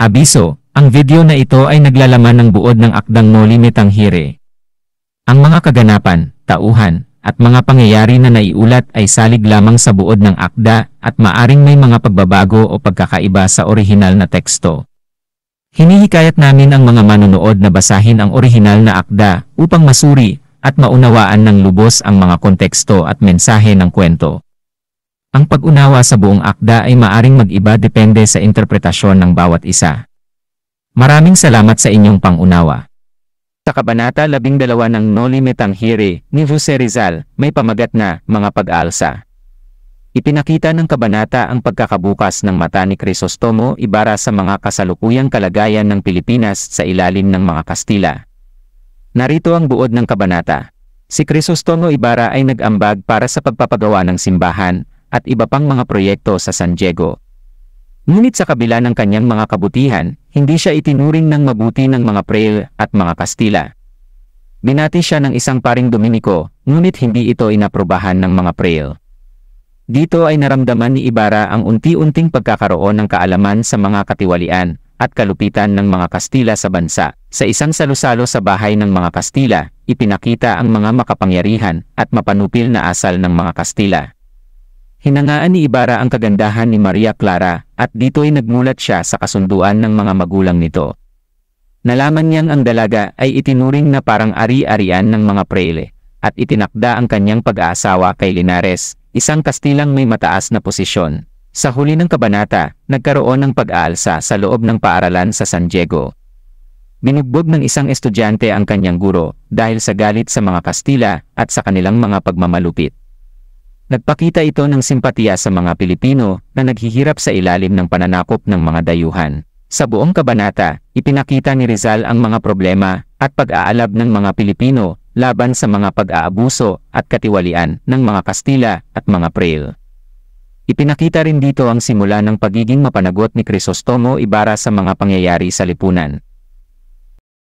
Abiso, ang video na ito ay naglalaman ng buod ng akdang Noli Me Tangere. Ang mga kaganapan, tauhan, at mga pangyayari na naiulat ay salig lamang sa buod ng akda at maaring may mga pagbabago o pagkakaiba sa orihinal na teksto. Hinihikayat namin ang mga manonood na basahin ang orihinal na akda upang masuri at maunawaan ng lubos ang mga konteksto at mensahe ng kwento. Ang pag-unawa sa buong akda ay maaring mag-iba depende sa interpretasyon ng bawat isa. Maraming salamat sa inyong pang-unawa. Sa Kabanata 12 ng Noli Me Tangere ni Jose Rizal, may pamagat na mga pag-aalsa. Ipinakita ng kabanata ang pagkakabukas ng mata ni Crisostomo Ibarra sa mga kasalukuyang kalagayan ng Pilipinas sa ilalim ng mga Kastila. Narito ang buod ng kabanata. Si Crisostomo Ibarra ay nag-ambag para sa pagpapagawa ng simbahan at iba pang mga proyekto sa San Diego. Ngunit sa kabila ng kanyang mga kabutihan, hindi siya itinuring ng mabuti ng mga prayle at mga Kastila. Binati siya ng isang paring Dominiko, ngunit hindi ito inaprobahan ng mga prayle. Dito ay naramdaman ni Ibarra ang unti-unting pagkakaroon ng kaalaman sa mga katiwalian at kalupitan ng mga Kastila sa bansa. Sa isang salusalo sa bahay ng mga Kastila, ipinakita ang mga makapangyarihan at mapanupil na asal ng mga Kastila. Hinangaan ni Ibarra ang kagandahan ni Maria Clara at dito'y nagmulat siya sa kasunduan ng mga magulang nito. Nalaman niyang ang dalaga ay itinuring na parang ari-arian ng mga prayle at itinakda ang kanyang pag-aasawa kay Linares, isang Kastilang may mataas na posisyon. Sa huli ng kabanata, nagkaroon ng pag-aalsa sa loob ng paaralan sa San Diego. Binugbog ng isang estudyante ang kanyang guro dahil sa galit sa mga Kastila at sa kanilang mga pagmamalupit. Nagpakita ito ng simpatiya sa mga Pilipino na naghihirap sa ilalim ng pananakop ng mga dayuhan. Sa buong kabanata, ipinakita ni Rizal ang mga problema at pag-aalab ng mga Pilipino laban sa mga pag-aabuso at katiwalian ng mga Kastila at mga prayle. Ipinakita rin dito ang simula ng pagiging mapanagot ni Crisostomo Ibarra sa mga pangyayari sa lipunan.